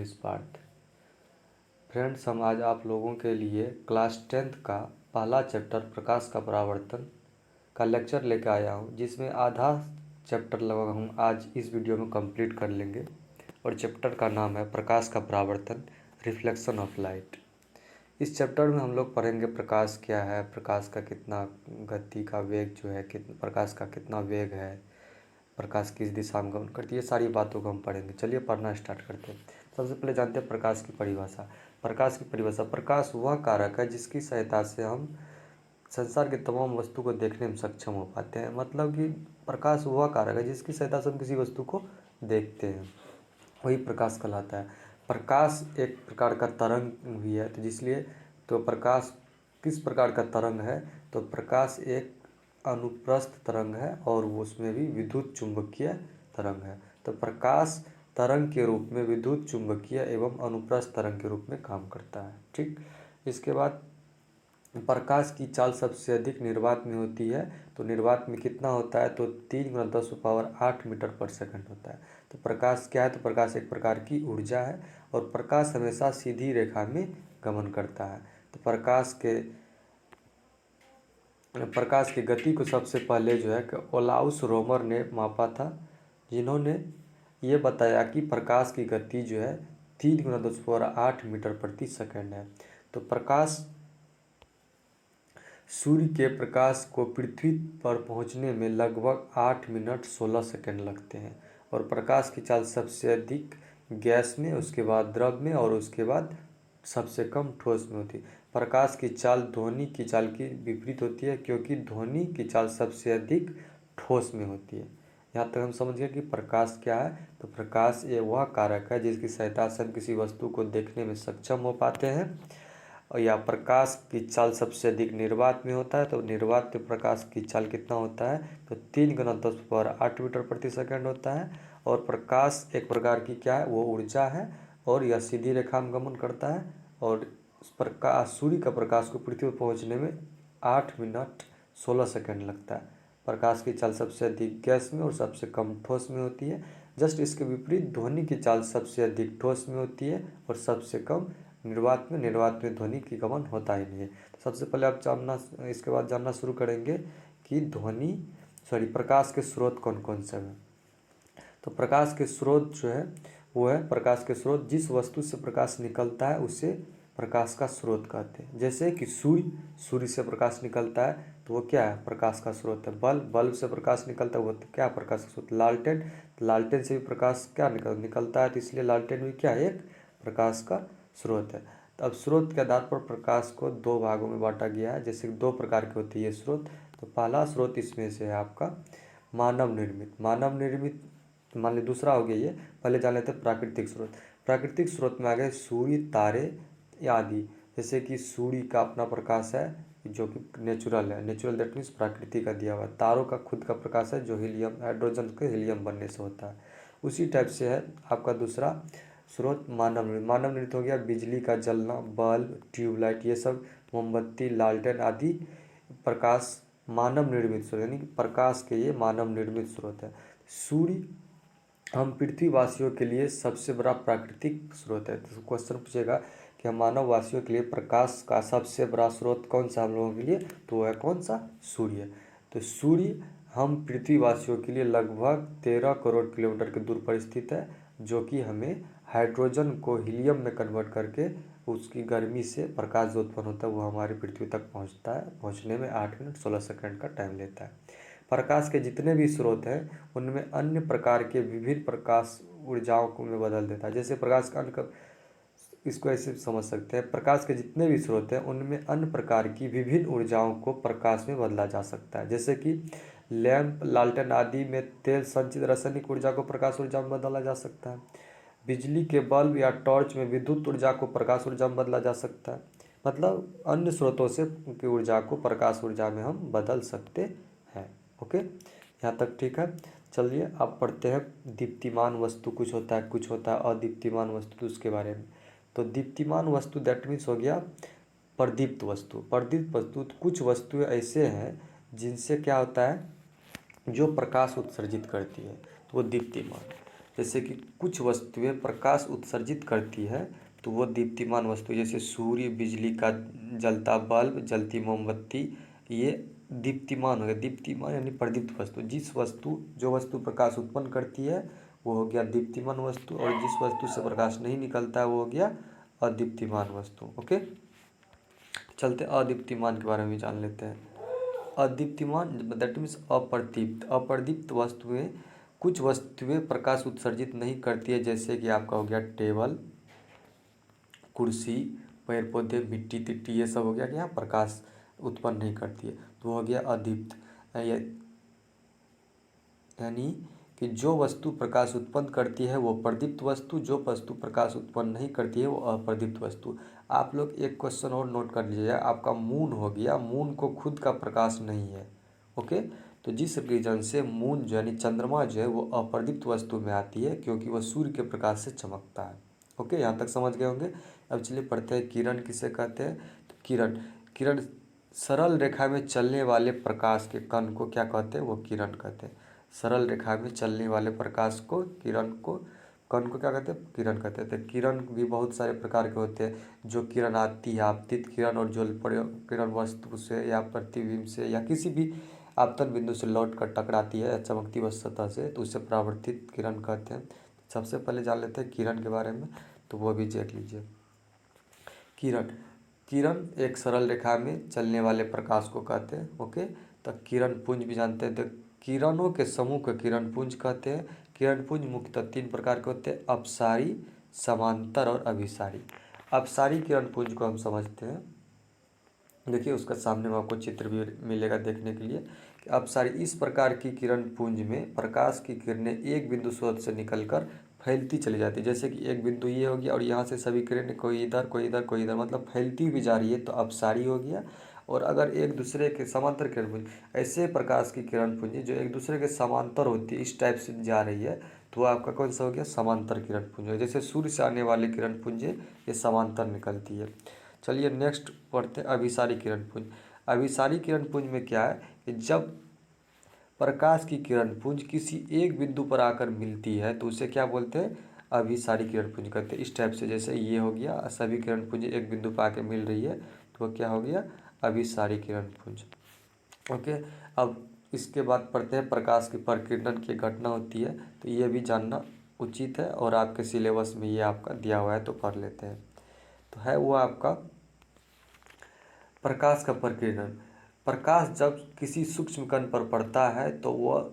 English part. Friends, हम आज आप लोगों के लिए क्लास 10th का पहला चैप्टर प्रकाश का परावर्तन का लेक्चर लेकर आया हूं, जिसमें आधा चैप्टर लगभग हम आज इस वीडियो में कंप्लीट कर लेंगे। और चैप्टर का नाम है प्रकाश का परावर्तन, रिफ्लेक्शन ऑफ लाइट। इस चैप्टर में हम लोग पढ़ेंगे प्रकाश क्या है, प्रकाश का कितना गति का वेग जो है, प्रकाश का कितना वेग है, प्रकाश किस दिशा में गमन करती है, ये सारी बातों को हम पढ़ेंगे। चलिए पढ़ना स्टार्ट करते हैं। सबसे पहले जानते हैं प्रकाश की परिभाषा। प्रकाश की परिभाषा: प्रकाश वह कारक है जिसकी सहायता से हम संसार के तमाम वस्तु को देखने में सक्षम हो पाते हैं। मतलब कि प्रकाश वह कारक है जिसकी सहायता से हम किसी वस्तु को देखते हैं, वही प्रकाश कहलाता है। प्रकाश एक प्रकार का तरंग भी है, तो इसलिए तो प्रकाश किस प्रकार का तरंग है, तो प्रकाश एक अनुप्रस्थ तरंग है और वो उसमें भी विद्युत चुंबकीय तरंग है। तो प्रकाश तरंग के रूप में विद्युत चुंबकीय एवं अनुप्रस्थ तरंग के रूप में काम करता है। ठीक, इसके बाद प्रकाश की चाल सबसे अधिक निर्वात में होती है। तो निर्वात में कितना होता है, तो 3×10⁸ मीटर पर सेकंड होता है। तो प्रकाश क्या है, तो प्रकाश एक प्रकार की ऊर्जा है और प्रकाश हमेशा सीधी रेखा में गमन करता है। तो प्रकाश की गति को सबसे पहले जो है कि ओलाउस रोमर ने मापा था, जिन्होंने ये बताया कि प्रकाश की गति जो है 3×10⁸ मीटर प्रति सेकंड है। तो प्रकाश सूर्य के प्रकाश को पृथ्वी पर पहुंचने में लगभग 8 मिनट 16 सेकंड लगते हैं। और प्रकाश की चाल सबसे अधिक गैस में, उसके बाद द्रव में और उसके बाद सबसे कम ठोस में होती है। प्रकाश की चाल ध्वनि की चाल की विपरीत होती है, क्योंकि ध्वनि की चाल सबसे अधिक ठोस में होती है। यहाँ तक हम समझ गए कि प्रकाश क्या है। तो प्रकाश ये वह कारक है जिसकी सहायता से हम किसी वस्तु को देखने में सक्षम हो पाते हैं। और या प्रकाश की चाल सबसे अधिक निर्वात में होता है। तो निर्वात में प्रकाश की चाल कितना होता है, तो 3×10⁸ मीटर प्रति सेकंड होता है। और प्रकाश एक प्रकार की क्या है, वो ऊर्जा है और यह सीधी रेखा में गमन करता है। और प्रकाश सूर्य का प्रकाश को पृथ्वी पर पहुँचने में 8 मिनट 16 सेकंड लगता है। प्रकाश की चाल सबसे अधिक गैस में और सबसे कम ठोस में होती है। जस्ट इसके विपरीत ध्वनि की चाल सबसे अधिक ठोस में होती है और सबसे कम निर्वात में ध्वनि की गमन होता ही नहीं है। तो सबसे पहले आप इसके बाद जानना शुरू करेंगे कि प्रकाश के स्रोत कौन कौन से हैं। तो प्रकाश के स्रोत जो है वो है, प्रकाश के स्रोत जिस वस्तु से प्रकाश निकलता है उसे प्रकाश का स्रोत कहते हैं। जैसे कि सूर्य से प्रकाश निकलता है तो वो क्या है, प्रकाश का स्रोत है। बल्ब से प्रकाश निकलता है वो तो क्या प्रकाश का स्रोत। लालटेन से भी प्रकाश क्या निकलता है, तो इसलिए लालटेन भी क्या है, एक प्रकाश का स्रोत है। तो अब स्रोत के आधार पर प्रकाश को दो भागों में बांटा गया है। जैसे दो प्रकार के होते हैं ये स्रोत। तो पहला स्रोत इसमें से है आपका मानव निर्मित मान ली दूसरा हो गया ये। पहले जान लेते हैं प्राकृतिक स्रोत। प्राकृतिक स्रोत में आ गए सूर्य, तारे आदि। जैसे कि सूर्य का अपना प्रकाश है जो कि नेचुरल है, दैट मीन्स प्रकृति का दिया हुआ। तारों का खुद का प्रकाश है जो हाइड्रोजन के हीलियम बनने से होता है। उसी टाइप से है आपका दूसरा स्रोत मानव निर्मित हो गया। बिजली का जलना, बल्ब, ट्यूबलाइट, ये सब मोमबत्ती, लालटेन आदि प्रकाश मानव निर्मित स्रोत, यानी कि प्रकाश के ये मानव निर्मित स्रोत है। सूर्य हम पृथ्वीवासियों के लिए सबसे बड़ा प्राकृतिक स्रोत है। तो क्वेश्चन पूछेगा कि हम मानव वासियों के लिए प्रकाश का सबसे बड़ा स्रोत कौन सा हम लोगों के लिए, तो वह है कौन सा, सूर्य। तो सूर्य हम पृथ्वीवासियों के लिए लगभग 13 करोड़ किलोमीटर की दूर पर स्थित है, जो कि हमें हाइड्रोजन को हीलियम में कन्वर्ट करके उसकी गर्मी से प्रकाश जो उत्पन्न होता है वो हमारी पृथ्वी तक पहुंचता है। पहुंचने में 8 मिनट 16 सेकंड का टाइम लेता है। प्रकाश के जितने भी स्रोत हैं उनमें अन्य प्रकार के विभिन्न प्रकाश ऊर्जाओं को में बदल देता है। जैसे प्रकाश का अन्य, इसको ऐसे समझ सकते हैं, प्रकाश के जितने भी स्रोत हैं उनमें अन्य प्रकार की विभिन्न ऊर्जाओं को प्रकाश में बदला जा सकता है। जैसे कि लैंप, लालटेन आदि में तेल संचित रासायनिक ऊर्जा को प्रकाश ऊर्जा में बदला जा सकता है। बिजली के बल्ब या टॉर्च में विद्युत ऊर्जा को प्रकाश ऊर्जा में बदला जा सकता है। मतलब अन्य स्रोतों से की ऊर्जा को प्रकाश ऊर्जा में हम बदल सकते हैं। ओके, यहाँ तक ठीक है। चलिए अब पढ़ते हैं दीप्तिमान वस्तु कुछ होता है अदीप्तिमान वस्तु, तो उसके बारे में। तो दीप्तिमान वस्तु दैट मीन्स हो गया प्रदीप्त वस्तु। कुछ वस्तुएं ऐसे हैं जिनसे क्या होता है, जो प्रकाश उत्सर्जित करती है, तो वो दीप्तिमान। जैसे कि कुछ वस्तुएं प्रकाश उत्सर्जित करती है तो वो दीप्तिमान वस्तु, जैसे सूर्य, बिजली का जलता बल्ब, जलती मोमबत्ती, ये दीप्तिमान हो गया। दीप्तिमान यानी प्रदीप्त वस्तु। जो वस्तु प्रकाश उत्पन्न करती है वो हो गया दीप्तिमान वस्तु, और जिस वस्तु से प्रकाश नहीं निकलता है वो हो गया अदीप्तिमान वस्तु। ओके, चलते अदीप्तिमान के बारे में भी जान लेते हैं। अदीप्तिमान दैट मीन्स अप्रदीप्त। अप्रदीप्त वस्तुएं, कुछ वस्तुएं प्रकाश उत्सर्जित नहीं करती है, जैसे कि आपका हो गया टेबल, कुर्सी, पेड़ पौधे, मिट्टी तिट्टी, ये सब हो गया कि यहाँ प्रकाश उत्पन्न नहीं करती है, तो वो हो गया अदीप्त। यानी कि जो वस्तु प्रकाश उत्पन्न करती है वो प्रदीप्त वस्तु, जो वस्तु प्रकाश उत्पन्न नहीं करती है वो अप्रदीप्त वस्तु। आप लोग एक क्वेश्चन और नोट कर लीजिएगा, आपका मून हो गया, मून को खुद का प्रकाश नहीं है। ओके, तो जिस रीजन से मून जो यानी चंद्रमा जो है वो अप्रदीप्त वस्तु में आती है, क्योंकि वह सूर्य के प्रकाश से चमकता है। ओके, यहाँ तक समझ गए होंगे। अब चलिए पढ़ते हैं किरण किसे कहते हैं। तो किरण, किरण सरल रेखा में चलने वाले प्रकाश के कण को क्या कहते हैं, वो किरण कहते हैं। सरल रेखा में चलने वाले प्रकाश को, किरण को, कण को क्या कहते हैं, किरण कहते हैं। तो किरण भी बहुत सारे प्रकार के होते हैं। जो किरण आती है आपतित किरण, और जो किरण वस्तु से या प्रतिबिंब से या किसी भी आपतन बिंदु से लौट कर टकराती है चमकती वह सतह से, तो उसे परावर्तित किरण कहते हैं। सबसे पहले जान लेते हैं किरण के बारे में, तो वो भी देख लीजिए। किरण, किरण एक सरल रेखा में चलने वाले प्रकाश को कहते हैं। ओके, तो किरण पुंज भी जानते हैं। तो किरणों के समूह को किरण पुंज कहते हैं। किरण पुंज मुख्यतः 3 प्रकार के होते हैं, अपसारी, समांतर और अभिसारी। अपसारी किरण पुंज को हम समझते हैं। देखिए उसका सामने में आपको चित्र भी मिलेगा देखने के लिए कि अपसारी, इस प्रकार की किरण पुंज में प्रकाश की किरणें एक बिंदु स्रोत से निकलकर फैलती चली जाती है। जैसे कि एक बिंदु ये हो गया और यहाँ से सभी किरणें कोई इधर कोई इधर कोई इधर, मतलब फैलती भी जा रही है, तो अपसारी हो गया। और अगर एक दूसरे के समांतर किरण पुंज, ऐसे प्रकाश की किरण पुंज जो एक दूसरे के समांतर होती है, इस टाइप से जा रही है, तो आपका कौन सा हो गया, समांतर किरण पुंज। जैसे सूर्य से आने वाली किरण पुंज ये समांतर निकलती है। चलिए नेक्स्ट पढ़ते हैं अभिसारी किरण पुंज। अभिसारी किरण पुंज में क्या है कि जब प्रकाश की किरण पुंज किसी एक बिंदु पर आकर मिलती है तो उसे क्या बोलते हैं, अभिसारी किरण पुंज कहते हैं। इस टाइप से जैसे ये हो गया, सभी किरण पुंज एक बिंदु पर आकर मिल रही है तो वो क्या हो गया, अभिसारी किरण पुंज। ओके, अब इसके बाद पढ़ते हैं प्रकाश की प्रकीर्णन की घटना होती है, तो ये भी जानना उचित है और आपके सिलेबस में ये आपका दिया हुआ है, तो पढ़ लेते हैं। तो है वो आपका प्रकाश का प्रकीर्णन। प्रकाश जब किसी सूक्ष्म कण पर पड़ता है तो वह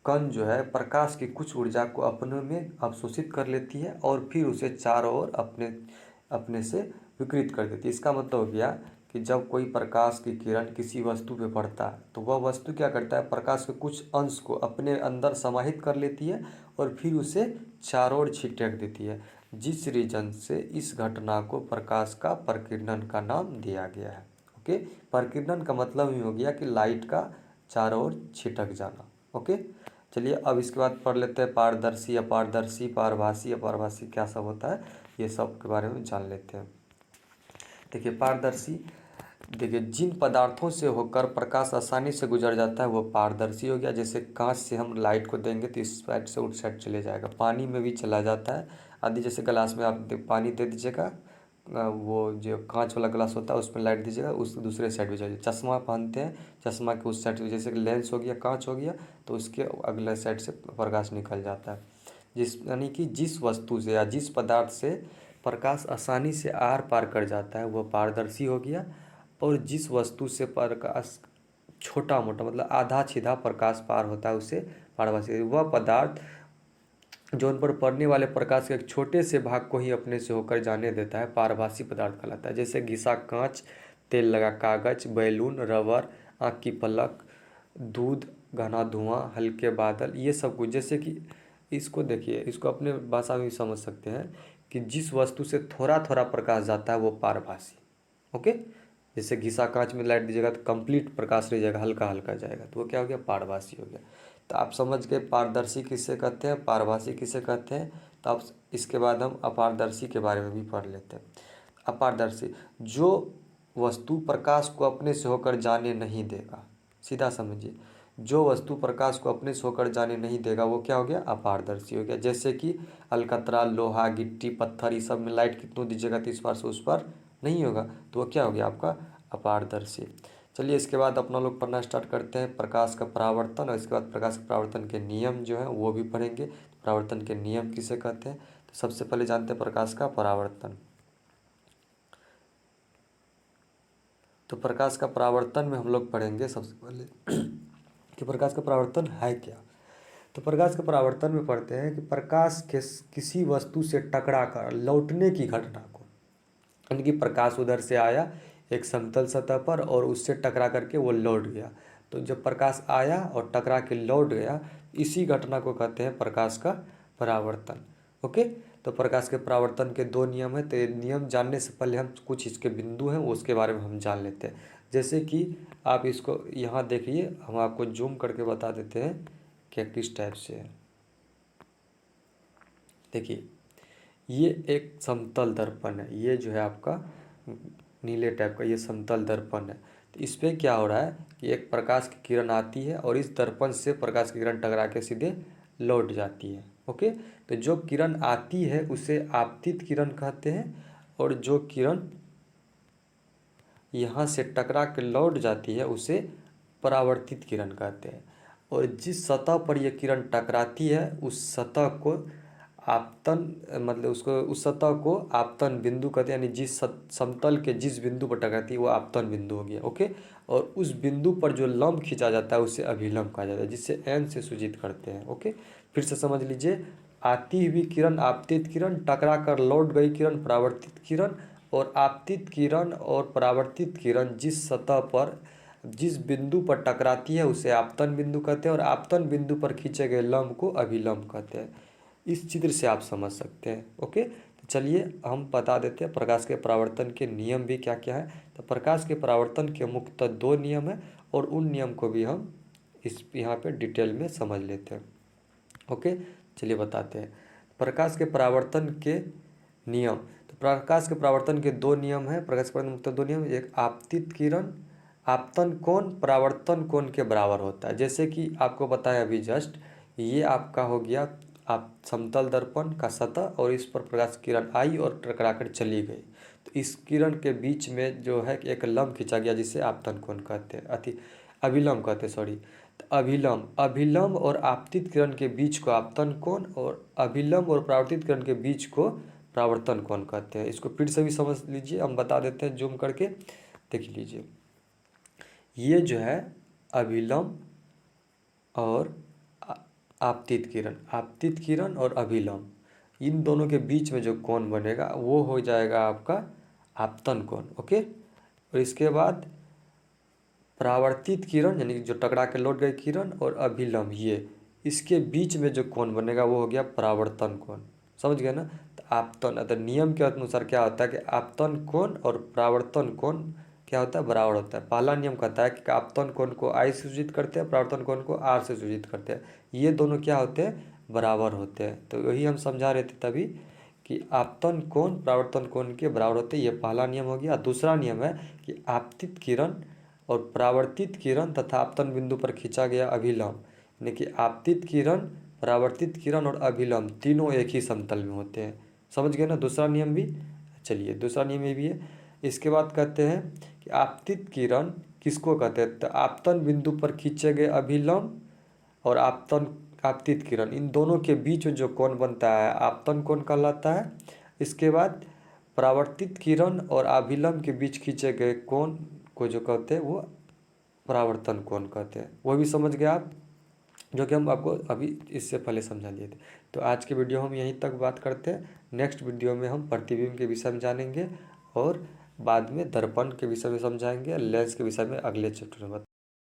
कण जो है प्रकाश की कुछ ऊर्जा को अपने में अवशोषित कर लेती है और फिर उसे चारों ओर अपने से विकृत कर देती है। इसका मतलब हो गया कि जब कोई प्रकाश की किरण किसी वस्तु पे पड़ता है तो वह वस्तु क्या करता है, प्रकाश के कुछ अंश को अपने अंदर समाहित कर लेती है और फिर उसे चारों ओर छिटक देती है, जिस रीजन से इस घटना को प्रकाश का प्रकीर्णन का नाम दिया गया है। ओके, प्रकीर्णन का मतलब ही हो गया कि लाइट का चारों ओर छिटक जाना। ओके, चलिए अब इसके बाद पढ़ लेते हैं पारदर्शी, अपारदर्शी, पारभासी, अपारभासी क्या सब होता है, ये सब के बारे में जान लेते हैं। देखिए पारदर्शी, देखिए जिन पदार्थों से होकर प्रकाश आसानी से गुजर जाता है वो पारदर्शी हो गया। जैसे कांच से हम लाइट को देंगे तो इस साइड से उस साइड चले जाएगा, पानी में भी चला जाता है आदि। जैसे गिलास में आप पानी दे दीजिएगा, वो जो कांच वाला ग्लास होता है उसमें लाइट दीजिएगा, उस दूसरे साइड भी जाइए। चश्मा पहनते हैं, चश्मा के उस साइड से, जैसे लेंस हो गया, कांच हो गया, तो उसके अगले साइड से प्रकाश निकल जाता है। यानी कि जिस वस्तु से या जिस पदार्थ से प्रकाश आसानी से आर पार कर जाता है वह पारदर्शी हो गया, और जिस वस्तु से प्रकाश छोटा मोटा मतलब आधा छीधा प्रकाश पार होता है उसे पारदर्शी। वह पदार्थ जो उन पर पड़ने वाले प्रकाश के एक छोटे से भाग को ही अपने से होकर जाने देता है, पारभासी पदार्थ कहलाता है। जैसे घिसा कांच, तेल लगा कागज, बैलून, रबर, आँख की पलक, दूध, घना धुआं, हल्के बादल, ये सब कुछ। जैसे कि इसको देखिए, इसको अपने भाषा में भी समझ सकते हैं कि जिस वस्तु से थोड़ा थोड़ा प्रकाश जाता है वो पारभासी। ओके, जैसे घिसा कांच में लाइट दीजिएगा तो कंप्लीट प्रकाश रह जाएगा, हल्का हल्का जाएगा, तो वो क्या हो गया, पारभासी हो गया। तो आप समझ गए पारदर्शी किसे कहते हैं, पारभासी किसे कहते हैं। तो अब इसके बाद हम अपारदर्शी के बारे में भी पढ़ लेते हैं। अपारदर्शी, जो वस्तु प्रकाश को अपने से होकर जाने नहीं देगा, सीधा समझिए, जो वस्तु प्रकाश को अपने से होकर जाने नहीं देगा वो क्या हो गया, अपारदर्शी हो गया। जैसे कि अलकतरा, लोहा, गिट्टी, पत्थर, इस सब में लाइट कितनों दीजिएगा तो इस पार से उस पार नहीं होगा, तो वो क्या हो गया आपका, अपारदर्शी। चलिए इसके बाद अपना लोग पढ़ना स्टार्ट करते हैं प्रकाश का परावर्तन, और इसके बाद प्रकाश के परावर्तन के नियम जो है वो भी पढ़ेंगे। परावर्तन के नियम किसे कहते हैं, तो सबसे पहले जानते हैं प्रकाश का परावर्तन। तो प्रकाश का परावर्तन में हम लोग पढ़ेंगे सबसे पहले कि प्रकाश का परावर्तन है क्या। तो प्रकाश के परावर्तन में पढ़ते हैं कि प्रकाश के किसी वस्तु से टकरा कर लौटने की घटना को, यानी कि प्रकाश उधर से आया एक समतल सतह पर और उससे टकरा करके वो लौट गया, तो जब प्रकाश आया और टकरा के लौट गया, इसी घटना को कहते हैं प्रकाश का परावर्तन। ओके, तो प्रकाश के परावर्तन के दो नियम हैं, तो ये नियम जानने से पहले हम कुछ इसके बिंदु हैं उसके बारे में हम जान लेते हैं। जैसे कि आप इसको यहाँ देखिए, हम आपको जूम करके बता देते हैं कि किस टाइप से है। देखिए ये एक समतल दर्पण है, ये जो है आपका नीले टाइप का ये समतल दर्पण है। तो इस पर क्या हो रहा है कि एक प्रकाश की किरण आती है और इस दर्पण से प्रकाश की किरण टकरा के सीधे लौट जाती है। ओके, तो जो किरण आती है उसे आपतित किरण कहते हैं, और जो किरण यहाँ से टकरा के लौट जाती है उसे परावर्तित किरण कहते हैं। और जिस सतह पर यह किरण टकराती है उस सतह को आपतन, मतलब उसको उस सतह को आपतन बिंदु कहते हैं, यानी जिस समतल के जिस बिंदु पर टकराती है वो आपतन बिंदु हो गया। ओके, और उस बिंदु पर जो लंब खींचा जाता है उसे अभिलंब कहा जाता है, जिससे एन से सूचित करते हैं। ओके, फिर से समझ लीजिए, आती हुई किरण आपतित किरण, टकरा कर लौट गई किरण परावर्तित किरण, और आपतित किरण और परावर्तित किरण जिस सतह पर जिस बिंदु पर टकराती है उसे आपतन बिंदु कहते हैं, और आपतन बिंदु पर खींचे गए लंब को अभिलंब कहते हैं। इस चित्र से आप समझ सकते हैं। ओके, तो चलिए हम बता देते हैं प्रकाश के परावर्तन के नियम भी क्या क्या है। तो प्रकाश के परावर्तन के मुख्यतः दो नियम हैं, और उन नियम को भी हम इस यहाँ पे डिटेल में समझ लेते हैं। ओके, चलिए बताते हैं प्रकाश के परावर्तन के नियम। तो प्रकाश के परावर्तन के दो नियम हैं, प्रकाश के परावर्तन मुख्यतः दो नियम, एक आपतित किरण आपतन कोण परावर्तन कोण के बराबर होता है। जैसे कि आपको पता है अभी जस्ट, ये आपका हो गया आप समतल दर्पण का सतह, और इस पर प्रकाश किरण आई और टकरा कर चली गई, तो इस किरण के बीच में जो है एक लंब खींचा गया जिसे आपतन कोण कहते हैं, अभिलंब कहते हैं, सॉरी। तो अभिलंब और आपतित किरण के बीच को आपतन कोण, और अभिलंब और परावर्तित किरण के बीच को परावर्तन कोण कहते हैं। इसको फिर से भी समझ लीजिए, हम बता देते हैं जूम करके, देख लीजिए। ये जो है अभिलंब और आपतित किरण और अभिलंब, इन दोनों के बीच में जो कोण बनेगा वो हो जाएगा आपका आपतन कोण। ओके, और इसके बाद परावर्तित किरण यानी जो टकरा के लौट गई किरण, और अभिलंब, ये इसके बीच में जो कोण बनेगा वो हो गया परावर्तन कोण। समझ गए ना। तो आपतन, तो नियम के अनुसार क्या होता है कि आपतन कोण और परावर्तन कोण क्या होता है, बराबर होता है। पहला नियम कहता है कि आपतन कोण को आई से सूचित करते हैं, परावर्तन कोण को आर से सूचित करते हैं, ये दोनों क्या होते हैं, बराबर होते हैं। तो वही हम समझा रहे थे तभी कि आपतन कोण परावर्तन कोण के बराबर होते हैं, ये पहला नियम हो गया। दूसरा नियम है कि आपतित किरण और परावर्तित किरण तथा आपतन बिंदु पर खींचा गया अभिलंब, यानी कि आपतित किरण, परावर्तित किरण और अभिलंब तीनों एक ही समतल में होते हैं। समझ गए ना दूसरा नियम भी। चलिए दूसरा नियम ये भी है। इसके बाद कहते हैं कि आपतित किरण किसको कहते हैं, तो आपतन बिंदु पर खींचे गए अभिलंब और आपतित किरण, इन दोनों के बीच में जो कोण बनता है आपतन कोण कहलाता है। इसके बाद परावर्तित किरण और अभिलंब के बीच खींचे गए कोण को जो कहते हैं वो परावर्तन कोण कहते हैं। वो भी समझ गए आप, जो कि हम आपको अभी इससे पहले समझा लिए थे। तो आज के वीडियो हम यहीं तक बात करते हैं। नेक्स्ट वीडियो में हम प्रतिबिंब के विषय में जानेंगे, और बाद में दर्पण के विषय में समझाएंगे, लेंस के विषय में अगले चैप्टर में।